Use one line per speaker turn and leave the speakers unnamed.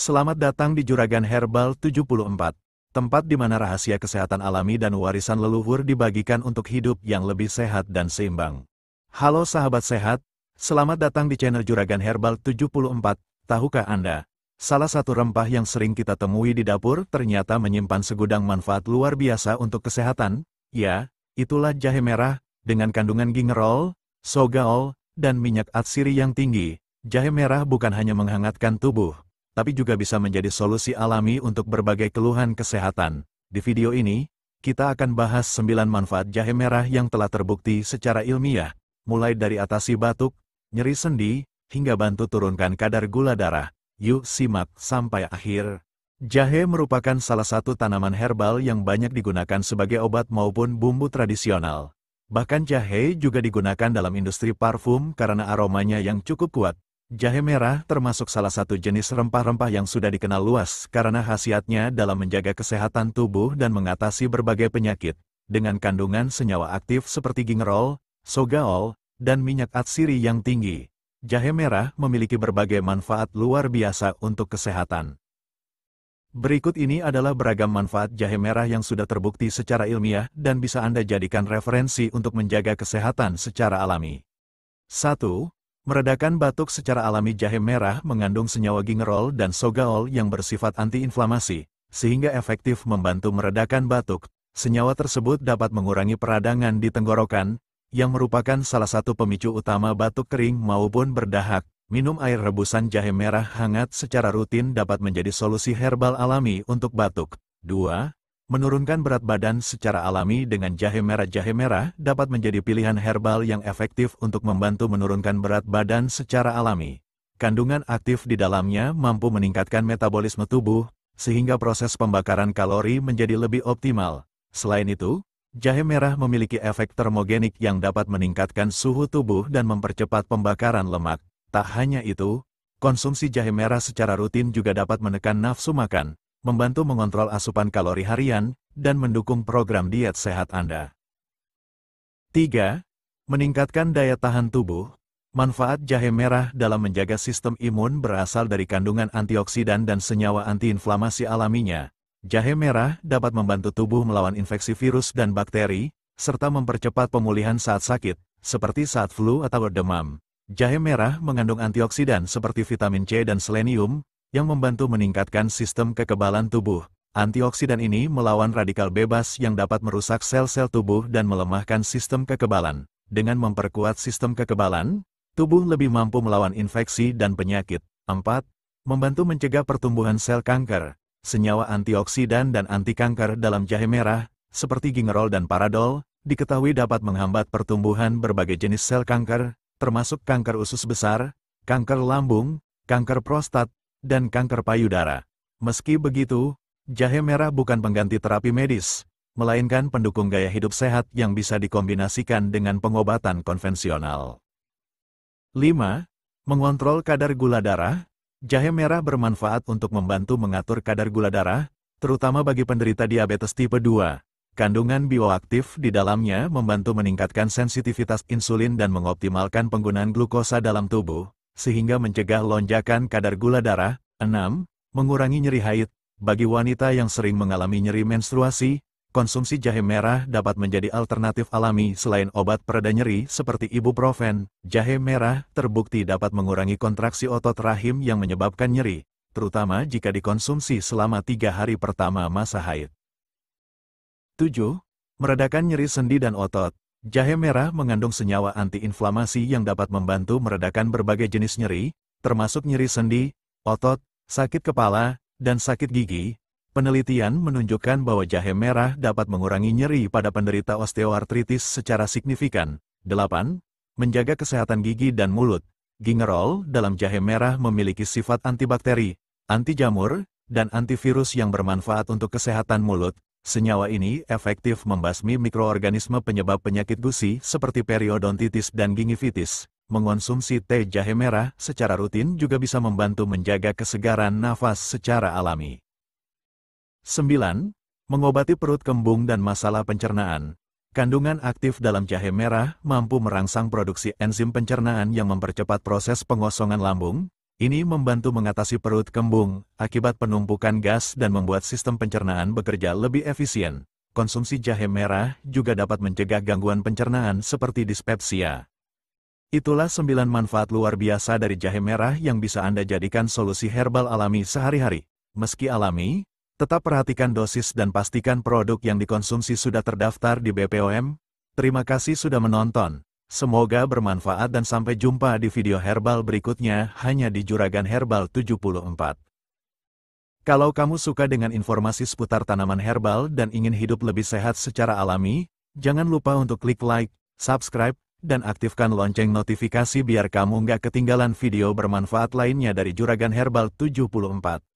Selamat datang di Juragan Herbal 74, tempat di mana rahasia kesehatan alami dan warisan leluhur dibagikan untuk hidup yang lebih sehat dan seimbang. Halo sahabat sehat, selamat datang di channel Juragan Herbal 74. Tahukah Anda, salah satu rempah yang sering kita temui di dapur ternyata menyimpan segudang manfaat luar biasa untuk kesehatan? Ya, itulah jahe merah, dengan kandungan gingerol, sogaol, dan minyak atsiri yang tinggi. Jahe merah bukan hanya menghangatkan tubuh, tapi juga bisa menjadi solusi alami untuk berbagai keluhan kesehatan. Di video ini, kita akan bahas 9 manfaat jahe merah yang telah terbukti secara ilmiah, mulai dari atasi batuk, nyeri sendi, hingga bantu turunkan kadar gula darah. Yuk simak sampai akhir. Jahe merupakan salah satu tanaman herbal yang banyak digunakan sebagai obat maupun bumbu tradisional. Bahkan jahe juga digunakan dalam industri parfum karena aromanya yang cukup kuat. Jahe merah termasuk salah satu jenis rempah-rempah yang sudah dikenal luas karena khasiatnya dalam menjaga kesehatan tubuh dan mengatasi berbagai penyakit. Dengan kandungan senyawa aktif seperti gingerol, sogaol, dan minyak atsiri yang tinggi, jahe merah memiliki berbagai manfaat luar biasa untuk kesehatan. Berikut ini adalah beragam manfaat jahe merah yang sudah terbukti secara ilmiah dan bisa Anda jadikan referensi untuk menjaga kesehatan secara alami. 1. Meredakan batuk secara alami. Jahe merah mengandung senyawa gingerol dan sogaol yang bersifat antiinflamasi, sehingga efektif membantu meredakan batuk. Senyawa tersebut dapat mengurangi peradangan di tenggorokan, yang merupakan salah satu pemicu utama batuk kering maupun berdahak. Minum air rebusan jahe merah hangat secara rutin dapat menjadi solusi herbal alami untuk batuk. 2. Menurunkan berat badan secara alami dengan jahe merah. Jahe merah dapat menjadi pilihan herbal yang efektif untuk membantu menurunkan berat badan secara alami. Kandungan aktif di dalamnya mampu meningkatkan metabolisme tubuh, sehingga proses pembakaran kalori menjadi lebih optimal. Selain itu, jahe merah memiliki efek termogenik yang dapat meningkatkan suhu tubuh dan mempercepat pembakaran lemak. Tak hanya itu, konsumsi jahe merah secara rutin juga dapat menekan nafsu makan, membantu mengontrol asupan kalori harian, dan mendukung program diet sehat Anda. 3. Meningkatkan daya tahan tubuh. Manfaat jahe merah dalam menjaga sistem imun berasal dari kandungan antioksidan dan senyawa antiinflamasi alaminya. Jahe merah dapat membantu tubuh melawan infeksi virus dan bakteri, serta mempercepat pemulihan saat sakit, seperti saat flu atau demam. Jahe merah mengandung antioksidan seperti vitamin C dan selenium, yang membantu meningkatkan sistem kekebalan tubuh. Antioksidan ini melawan radikal bebas yang dapat merusak sel-sel tubuh dan melemahkan sistem kekebalan. Dengan memperkuat sistem kekebalan, tubuh lebih mampu melawan infeksi dan penyakit. 4. Membantu mencegah pertumbuhan sel kanker. Senyawa antioksidan dan anti-kanker dalam jahe merah, seperti gingerol dan paradol, diketahui dapat menghambat pertumbuhan berbagai jenis sel kanker, termasuk kanker usus besar, kanker lambung, kanker prostat, dan kanker payudara. Meski begitu, jahe merah bukan pengganti terapi medis, melainkan pendukung gaya hidup sehat yang bisa dikombinasikan dengan pengobatan konvensional. 5. Mengontrol kadar gula darah. Jahe merah bermanfaat untuk membantu mengatur kadar gula darah, terutama bagi penderita diabetes tipe 2. Kandungan bioaktif di dalamnya membantu meningkatkan sensitivitas insulin dan mengoptimalkan penggunaan glukosa dalam tubuh, sehingga mencegah lonjakan kadar gula darah. 6. Mengurangi nyeri haid. Bagi wanita yang sering mengalami nyeri menstruasi, konsumsi jahe merah dapat menjadi alternatif alami selain obat pereda nyeri seperti ibuprofen. Jahe merah terbukti dapat mengurangi kontraksi otot rahim yang menyebabkan nyeri, terutama jika dikonsumsi selama 3 hari pertama masa haid. 7. Meredakan nyeri sendi dan otot. Jahe merah mengandung senyawa antiinflamasi yang dapat membantu meredakan berbagai jenis nyeri, termasuk nyeri sendi, otot, sakit kepala, dan sakit gigi. Penelitian menunjukkan bahwa jahe merah dapat mengurangi nyeri pada penderita osteoartritis secara signifikan. 8. Menjaga kesehatan gigi dan mulut. Gingerol dalam jahe merah memiliki sifat antibakteri, anti jamur, dan antivirus yang bermanfaat untuk kesehatan mulut. Senyawa ini efektif membasmi mikroorganisme penyebab penyakit gusi seperti periodontitis dan gingivitis. Mengonsumsi teh jahe merah secara rutin juga bisa membantu menjaga kesegaran nafas secara alami. 9. Mengobati perut kembung dan masalah pencernaan. Kandungan aktif dalam jahe merah mampu merangsang produksi enzim pencernaan yang mempercepat proses pengosongan lambung, Ini membantu mengatasi perut kembung akibat penumpukan gas dan membuat sistem pencernaan bekerja lebih efisien. Konsumsi jahe merah juga dapat mencegah gangguan pencernaan seperti dispepsia. Itulah 9 manfaat luar biasa dari jahe merah yang bisa Anda jadikan solusi herbal alami sehari-hari. Meski alami, tetap perhatikan dosis dan pastikan produk yang dikonsumsi sudah terdaftar di BPOM. Terima kasih sudah menonton. Semoga bermanfaat dan sampai jumpa di video herbal berikutnya hanya di Juragan Herbal 74. Kalau kamu suka dengan informasi seputar tanaman herbal dan ingin hidup lebih sehat secara alami, jangan lupa untuk klik like, subscribe, dan aktifkan lonceng notifikasi biar kamu nggak ketinggalan video bermanfaat lainnya dari Juragan Herbal 74.